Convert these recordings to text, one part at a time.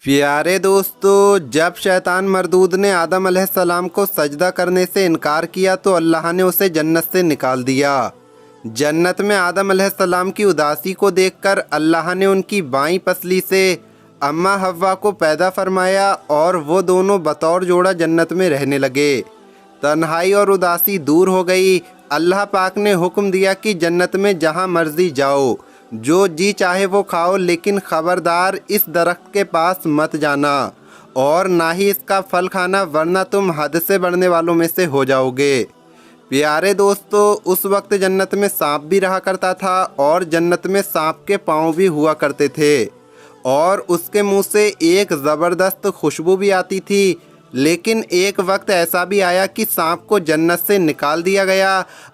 प्यारे दोस्तों, जब शैतान मरदूद ने आदम अलैहिस्सलाम को सजदा करने से इनकार किया तो अल्लाह ने उसे जन्नत से निकाल दिया। जन्नत में आदम अलैहिस्सलाम की उदासी को देखकर अल्लाह ने उनकी बाईं पसली से अम्मा हव्वा को पैदा फरमाया और वो दोनों बतौर जोड़ा जन्नत में रहने लगे। तन्हाई और उदासी दूर हो गई। अल्लाह पाक ने हुक्म दिया कि जन्नत में जहाँ मर्जी जाओ, जो जी चाहे वो खाओ, लेकिन ख़बरदार इस दरख्त के पास मत जाना और ना ही इसका फल खाना, वरना तुम हद से बढ़ने वालों में से हो जाओगे। प्यारे दोस्तों, उस वक्त जन्नत में सांप भी रहा करता था और जन्नत में सांप के पाँव भी हुआ करते थे और उसके मुंह से एक ज़बरदस्त खुशबू भी आती थी। लेकिन एक वक्त ऐसा भी आया कि सांप को जन्नत से निकाल दिया गया।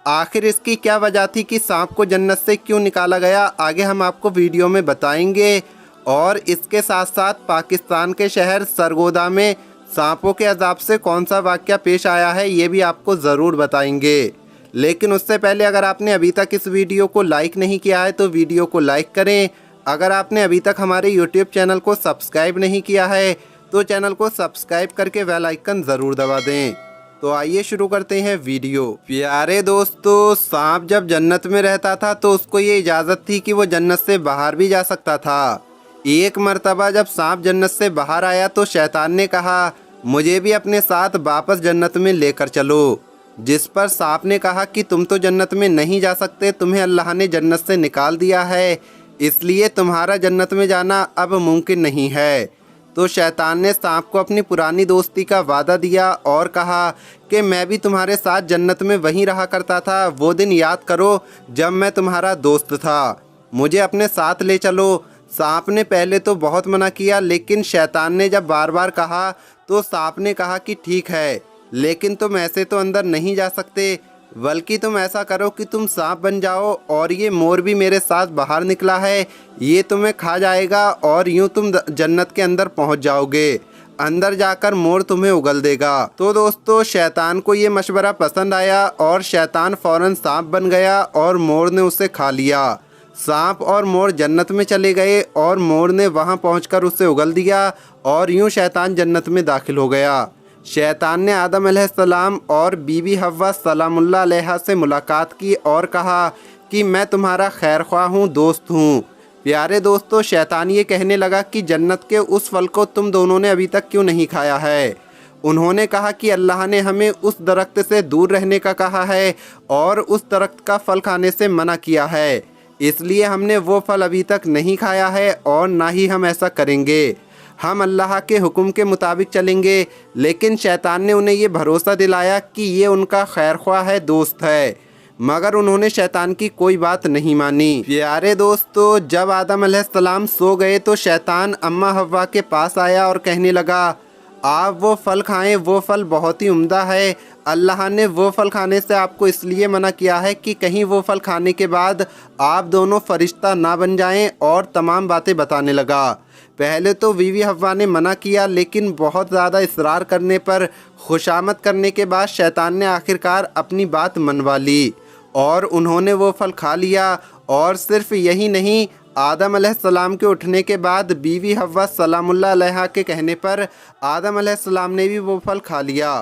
आखिर इसकी क्या वजह थी कि सांप को जन्नत से क्यों निकाला गया, आगे हम आपको वीडियो में बताएंगे। और इसके साथ साथ पाकिस्तान के शहर सरगोदा में सांपों के अजाब से कौन सा वाक़या पेश आया है, ये भी आपको ज़रूर बताएंगे। लेकिन उससे पहले अगर आपने अभी तक इस वीडियो को लाइक नहीं किया है तो वीडियो को लाइक करें। अगर आपने अभी तक हमारे यूट्यूब चैनल को सब्सक्राइब नहीं किया है तो चैनल को सब्सक्राइब करके बेल आइकन ज़रूर दबा दें। तो आइए शुरू करते हैं वीडियो। प्यारे दोस्तों, सांप जब जन्नत में रहता था तो उसको ये इजाज़त थी कि वो जन्नत से बाहर भी जा सकता था। एक मर्तबा जब सांप जन्नत से बाहर आया तो शैतान ने कहा, मुझे भी अपने साथ वापस जन्नत में लेकर चलो। जिस पर सांप ने कहा कि तुम तो जन्नत में नहीं जा सकते, तुम्हें अल्लाह ने जन्नत से निकाल दिया है, इसलिए तुम्हारा जन्नत में जाना अब मुमकिन नहीं है। तो शैतान ने सांप को अपनी पुरानी दोस्ती का वादा दिया और कहा कि मैं भी तुम्हारे साथ जन्नत में वहीं रहा करता था। वो दिन याद करो जब मैं तुम्हारा दोस्त था, मुझे अपने साथ ले चलो। सांप ने पहले तो बहुत मना किया, लेकिन शैतान ने जब बार बार कहा तो सांप ने कहा कि ठीक है, लेकिन तुम ऐसे तो अंदर नहीं जा सकते, बल्कि तुम ऐसा करो कि तुम सांप बन जाओ और ये मोर भी मेरे साथ बाहर निकला है, ये तुम्हें खा जाएगा और यूं तुम जन्नत के अंदर पहुंच जाओगे। अंदर जाकर मोर तुम्हें उगल देगा। तो दोस्तों, शैतान को ये मशवरा पसंद आया और शैतान फ़ौरन सांप बन गया और मोर ने उसे खा लिया। सांप और मोर जन्नत में चले गए और मोर ने वहां पहुंचकर उसे उगल दिया और यूं शैतान जन्नत में दाखिल हो गया। शैतान ने आदम अलैहिस्सलाम और बीबी हव्वा सलामुल्लाह अलैहा से मुलाकात की और कहा कि मैं तुम्हारा खैर ख्वाह हूँ, दोस्त हूँ। प्यारे दोस्तों, शैतान ये कहने लगा कि जन्नत के उस फल को तुम दोनों ने अभी तक क्यों नहीं खाया है। उन्होंने कहा कि अल्लाह ने हमें उस दरख्त से दूर रहने का कहा है और उस दरख्त का फल खाने से मना किया है, इसलिए हमने वो फल अभी तक नहीं खाया है और ना ही हम ऐसा करेंगे। हम अल्लाह के हुक्म के मुताबिक चलेंगे। लेकिन शैतान ने उन्हें ये भरोसा दिलाया कि ये उनका खैर ख्वाह है, दोस्त है, मगर उन्होंने शैतान की कोई बात नहीं मानी। प्यारे दोस्तों, जब आदम अलैहिस्सलाम सो गए तो शैतान अम्मा हव्वा के पास आया और कहने लगा, आप वो फल खाएं, वो फल बहुत ही उम्दा है। अल्लाह ने वो फल खाने से आपको इसलिए मना किया है कि कहीं वो फल खाने के बाद आप दोनों फरिश्ता ना बन जाएं। और तमाम बातें बताने लगा। पहले तो बीवी हव्वा ने मना किया, लेकिन बहुत ज़्यादा इसरार करने पर खुशामद करने के बाद शैतान ने आखिरकार अपनी बात मनवा ली और उन्होंने वो फल खा लिया। और सिर्फ यही नहीं, आदम अलैहिस्सलाम के उठने के बाद बीवी हव्वा सलामुल्लाह अलैहा के कहने पर आदम अलैहिस्सलाम ने भी वो फल खा लिया।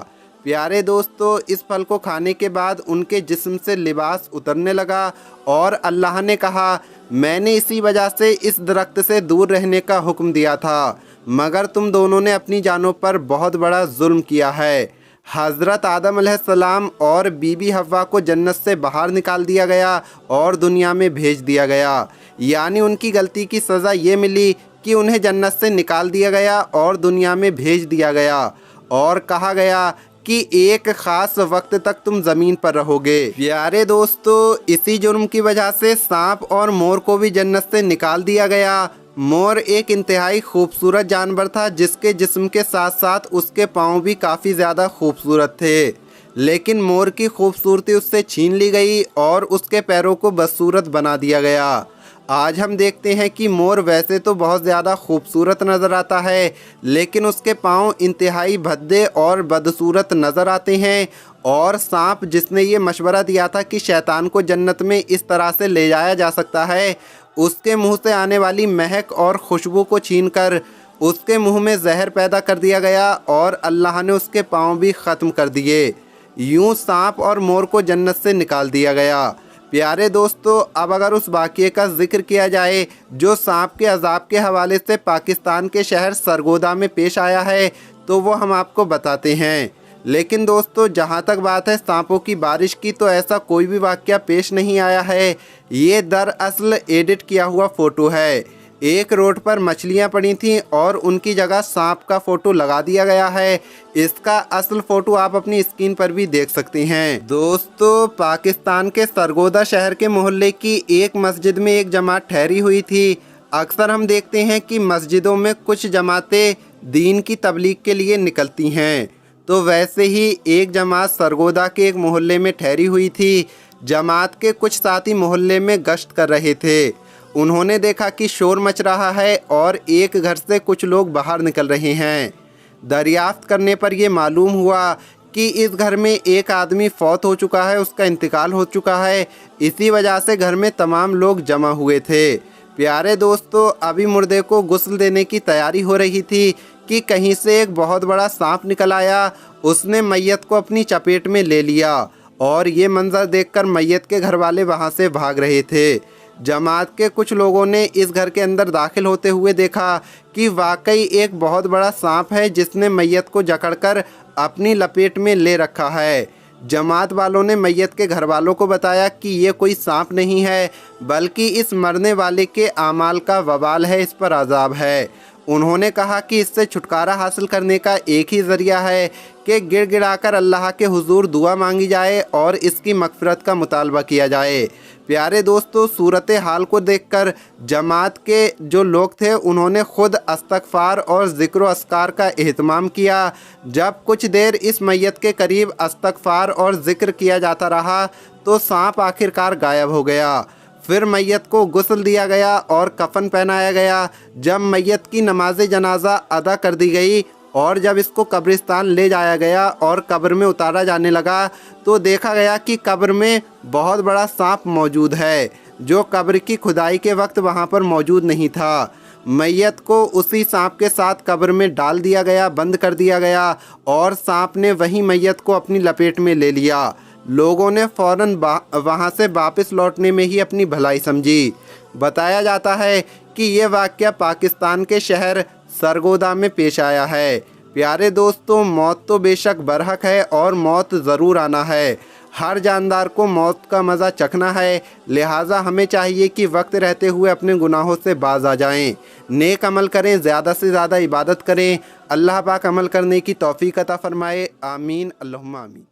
प्यारे दोस्तों, इस फल को खाने के बाद उनके जिस्म से लिबास उतरने लगा और अल्लाह ने कहा, मैंने इसी वजह से इस दरख्त से दूर रहने का हुक्म दिया था, मगर तुम दोनों ने अपनी जानों पर बहुत बड़ा जुल्म किया है। हज़रत आदम अलैहिस्सलाम और बीबी हव्वा को जन्नत से बाहर निकाल दिया गया और दुनिया में भेज दिया गया। यानी उनकी गलती की सज़ा ये मिली कि उन्हें जन्नत से निकाल दिया गया और दुनिया में भेज दिया गया और कहा गया कि एक ख़ास वक्त तक तुम ज़मीन पर रहोगे। प्यारे दोस्तों, इसी जुर्म की वजह से सांप और मोर को भी जन्नत से निकाल दिया गया। मोर एक इंतहाई खूबसूरत जानवर था जिसके जिस्म के साथ साथ उसके पाँव भी काफ़ी ज़्यादा खूबसूरत थे, लेकिन मोर की खूबसूरती उससे छीन ली गई और उसके पैरों को बदसूरत बना दिया गया। आज हम देखते हैं कि मोर वैसे तो बहुत ज़्यादा खूबसूरत नज़र आता है, लेकिन उसके पाँव इंतहाई भद्दे और बदसूरत नज़र आते हैं। और सांप जिसने ये मशवरा दिया था कि शैतान को जन्नत में इस तरह से ले जाया जा सकता है, उसके मुंह से आने वाली महक और खुशबू को छीनकर उसके मुंह में जहर पैदा कर दिया गया और अल्लाह ने उसके पाँव भी ख़त्म कर दिए। यूं सांप और मोर को जन्नत से निकाल दिया गया। प्यारे दोस्तों, अब अगर उस वाक़ये का जिक्र किया जाए जो सांप के अजाब के हवाले से पाकिस्तान के शहर सरगोदा में पेश आया है, तो वो हम आपको बताते हैं। लेकिन दोस्तों, जहाँ तक बात है सांपों की बारिश की, तो ऐसा कोई भी वाक़या पेश नहीं आया है। ये दरअसल एडिट किया हुआ फ़ोटो है। एक रोड पर मछलियाँ पड़ी थीं और उनकी जगह सांप का फ़ोटो लगा दिया गया है। इसका असल फ़ोटो आप अपनी स्क्रीन पर भी देख सकते हैं। दोस्तों, पाकिस्तान के सरगोदा शहर के मोहल्ले की एक मस्जिद में एक जमात ठहरी हुई थी। अक्सर हम देखते हैं कि मस्जिदों में कुछ जमातें दीन की तबलीग के लिए निकलती हैं, तो वैसे ही एक जमात सरगोदा के एक मोहल्ले में ठहरी हुई थी। जमात के कुछ साथी मोहल्ले में गश्त कर रहे थे। उन्होंने देखा कि शोर मच रहा है और एक घर से कुछ लोग बाहर निकल रहे हैं। दरियाफ्त करने पर यह मालूम हुआ कि इस घर में एक आदमी फौत हो चुका है, उसका इंतकाल हो चुका है। इसी वजह से घर में तमाम लोग जमा हुए थे। प्यारे दोस्तों, अभी मुर्दे को गुस्ल देने की तैयारी हो रही थी कि कहीं से एक बहुत बड़ा सांप निकल आया। उसने मैयत को अपनी चपेट में ले लिया और ये मंजर देखकर मैयत के घर वाले वहाँ से भाग रहे थे। जमात के कुछ लोगों ने इस घर के अंदर दाखिल होते हुए देखा कि वाकई एक बहुत बड़ा सांप है जिसने मैयत को जकड़कर अपनी लपेट में ले रखा है। जमात वालों ने मैयत के घर वालों को बताया कि ये कोई सांप नहीं है, बल्कि इस मरने वाले के आमाल का वबाल है, इस पर अजाब है। उन्होंने कहा कि इससे छुटकारा हासिल करने का एक ही ज़रिया है कि गिड़गिड़ाकर अल्लाह के हुजूर दुआ मांगी जाए और इसकी मग़फ़िरत का मुतालबा किया जाए। प्यारे दोस्तों, सूरत हाल को देखकर जमात के जो लोग थे उन्होंने खुद इस्तग़फ़ार और ज़िक्र व अस्कार का एहतमाम किया। जब कुछ देर इस मैयत के करीब इस्तग़फ़ार और ज़िक्र किया जाता रहा तो सांप आखिरकार गायब हो गया। फिर मैयत को गुस्ल दिया गया और कफन पहनाया गया। जब मैयत की नमाज जनाजा अदा कर दी गई और जब इसको कब्रिस्तान ले जाया गया और कब्र में उतारा जाने लगा, तो देखा गया कि कब्र में बहुत बड़ा सांप मौजूद है, जो कब्र की खुदाई के वक्त वहाँ पर मौजूद नहीं था। मैयत को उसी सांप के साथ कब्र में डाल दिया गया, बंद कर दिया गया और सांप ने वही मैयत को अपनी लपेट में ले लिया। लोगों ने फ़ौरन वहाँ से वापस लौटने में ही अपनी भलाई समझी। बताया जाता है कि ये वाक़या पाकिस्तान के शहर सरगोदा में पेश आया है। प्यारे दोस्तों, मौत तो बेशक बरहक है और मौत ज़रूर आना है। हर जानदार को मौत का मज़ा चखना है, लिहाजा हमें चाहिए कि वक्त रहते हुए अपने गुनाहों से बाज आ जाएं, नेक अमल करें, ज़्यादा से ज़्यादा इबादत करें। अल्लाह पाक अमल करने की तौफ़ीक़ अता फ़रमाए। आमीन अल्लाहुम्मा आमीन।